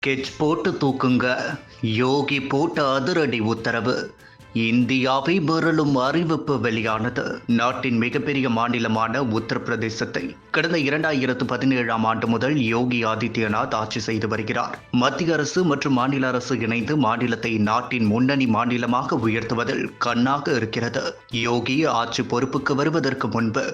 கெச் போட்டு தூக்குங்க. யோகி போட்ட அதிரடி உத்தரவு. இந்தியாவை மிரளும் அறிவிப்பு வெளியானது. நாட்டின் மிகப்பெரிய மாநிலமான உத்தரப்பிரதேசத்தை கடந்த 2017ஆம் ஆண்டு முதல் யோகி ஆதித்யநாத் ஆட்சி செய்து வருகிறார். மத்திய அரசு மற்றும் மாநில அரசு இணைந்து மாநிலத்தை நாட்டின் முன்னணி மாநிலமாக உயர்த்துவதில் கண்ணாக இருக்கிறது. யோகி ஆட்சி பொறுப்புக்கு வருவதற்கு முன்பு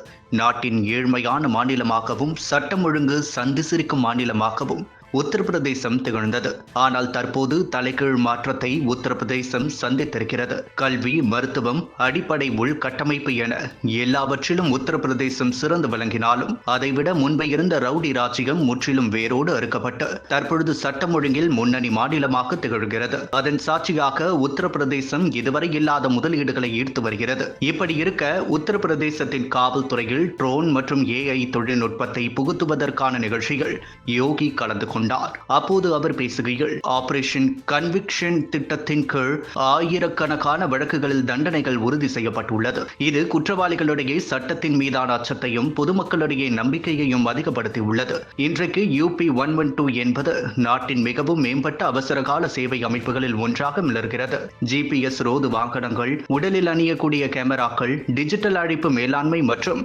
நாட்டின் ஏழ்மையான மாநிலமாகவும் சட்டம் ஒழுங்கு சந்தி சிரிக்கும் மாநிலமாகவும் உத்தரப்பிரதேசம் திகழ்ந்தது. ஆனால் தற்போது தலைகீழ் மாற்றத்தை உத்தரப்பிரதேசம் சந்தித்திருக்கிறது. கல்வி, மருத்துவம், அடிப்படை உள்கட்டமைப்பு என எல்லாவற்றிலும் உத்தரப்பிரதேசம் சிறந்து விளங்கினாலும் அதைவிட முன்பு இருந்த ரவுடி ராஜ்யம் முற்றிலும் வேரோடு அறுக்கப்பட்டு தற்பொழுது சட்டம் ஒழுங்கில் முன்னணி மாநிலமாக திகழ்கிறது. அதன் சாட்சியாக உத்தரப்பிரதேசம் இதுவரை இல்லாத முதலீடுகளை ஈர்த்து வருகிறது. இப்படி இருக்க உத்தரப்பிரதேசத்தின் காவல்துறையில் ட்ரோன் மற்றும் AI தொழில்நுட்பத்தை புகுத்துவதற்கான நிகழ்ச்சிகள் யோகி கலந்து கொண்டார். அப்போது அவர் பேசுகையில், ஆபரேஷன் கன்விக்ஷன் திட்டத்தின் கீழ் ஆயிரக்கணக்கான வழக்குகளில் தண்டனைகள் உறுதி செய்யப்பட்டுள்ளது. இது குற்றவாளிகளிடையே சட்டத்தின் மீதான அச்சத்தையும் பொதுமக்களிடையே நம்பிக்கையையும் அதிகப்படுத்தியுள்ளது. இன்றைக்கு UP 112 என்பது நாட்டின் மிகவும் மேம்பட்ட அவசரகால சேவை அமைப்புகளில் ஒன்றாக மிளர்கிறது. GPS ரோது வாகனங்கள், உடலில் அணியக்கூடிய கேமராக்கள், டிஜிட்டல் அழைப்பு மேலாண்மை மற்றும்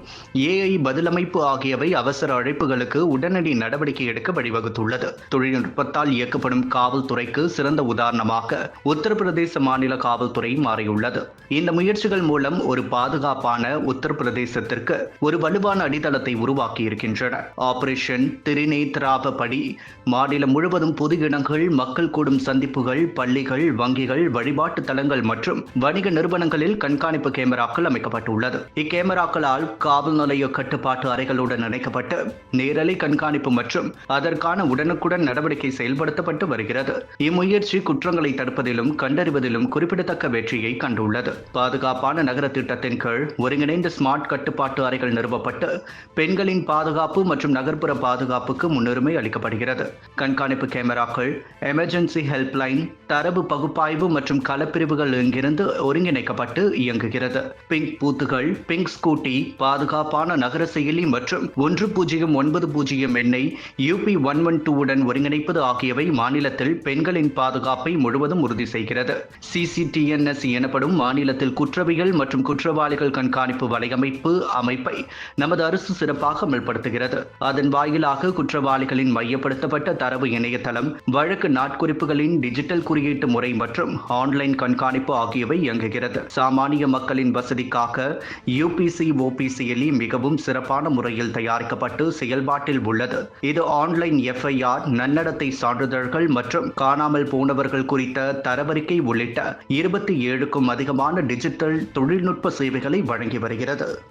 AI பதிலமைப்பு ஆகியவை அவசர அழைப்புகளுக்கு உடனடி நடவடிக்கை எடுக்க வழிவகுத்துள்ளது. தொழில்நுட்பத்தால் இயக்கப்படும் காவல்துறைக்கு சிறந்த உதாரணமாக உத்தரப்பிரதேச மாநில காவல்துறை மாறியுள்ளது. இந்த முயற்சிகள் மூலம் ஒரு பாதுகாப்பான உத்தரப்பிரதேசத்திற்கு ஒரு வலுவான அடித்தளத்தை உருவாக்கி இருக்கின்றன. ஆபரேஷன் திரிநேத்ராப படி மாநிலம் முழுவதும் பொது இடங்கள், மக்கள் கூடும் சந்திப்புகள், பள்ளிகள், வங்கிகள், வழிபாட்டு தலங்கள் மற்றும் வணிக நிறுவனங்களில் கண்காணிப்பு கேமராக்கள் அமைக்கப்பட்டுள்ளது. இக்கேமராக்களால் காவல் நிலைய கட்டுப்பாட்டு அறைகளுடன் இணைக்கப்பட்டு நேரலை கண்காணிப்பு மற்றும் அதற்கான உடனுக்குடன் நடவடிக்கை செயல்படுத்தப்பட்டு வருகிறது. இம்முயற்சி குற்றங்களை தடுப்பதிலும் கண்டறிவதிலும் குறிப்பிடத்தக்க வெற்றியை கண்டுள்ளது. பாதுகாப்பான நகர திட்டத்தின் கீழ் ஒருங்கிணைந்த ஸ்மார்ட் கட்டுப்பாட்டு அறைகள் நிறுவப்பட்டு பெண்களின் பாதுகாப்பு மற்றும் நகர்ப்புற பாதுகாப்புக்கு முன்னுரிமை அளிக்கப்படுகிறது. கண்காணிப்பு கேமராக்கள், எமர்ஜென்சி ஹெல்ப்லைன், தரவு பகுப்பாய்வு மற்றும் களப்பிரிவுகள் இங்கிருந்து ஒருங்கிணைக்கப்பட்டு இயங்குகிறது. பிங்க் பூத்துகள், பிங்க் ஸ்கூட்டி, பாதுகாப்பான நகர செயலி மற்றும் 1090 எண்ணை UP 112 உடன் ஒருங்கிணைப்பது ஆகியவை மாநிலத்தில் பெண்களின் பாதுகாப்பை முழுவதும் உறுதி செய்கிறது. CCTNS எனப்படும் மாநிலத்தில் குற்றவியல் மற்றும் குற்றவாளிகள் கண்காணிப்பு வலையமைப்பு அமைப்பை நமது அரசு சிறப்பாக அமல்படுத்துகிறது. அதன் வாயிலாக குற்றவாளிகளின் மையப்படுத்தப்பட்ட தரவு இணையதளம், வழக்கு நாட்குறிப்புகளின் டிஜிட்டல் குறியீட்டு முறை மற்றும் ஆன்லைன் கண்காணிப்பு ஆகியவை இயங்குகிறது. சாமானிய மக்களின் வசதிக்காக UPC OPCLE மிகவும் சிறப்பான முறையில் தயாரிக்கப்பட்டு செயல்பாட்டில் உள்ளது. இது ஆன்லைன் FIR, நன்னடத்தை சான்றிதழ்கள் மற்றும் காணாமல் போனவர்கள் குறித்த தரவறிக்கை உள்ளிட்ட 27க்கும் அதிகமான டிஜிட்டல் தொழில்நுட்ப சேவைகளை வழங்கி வருகிறது.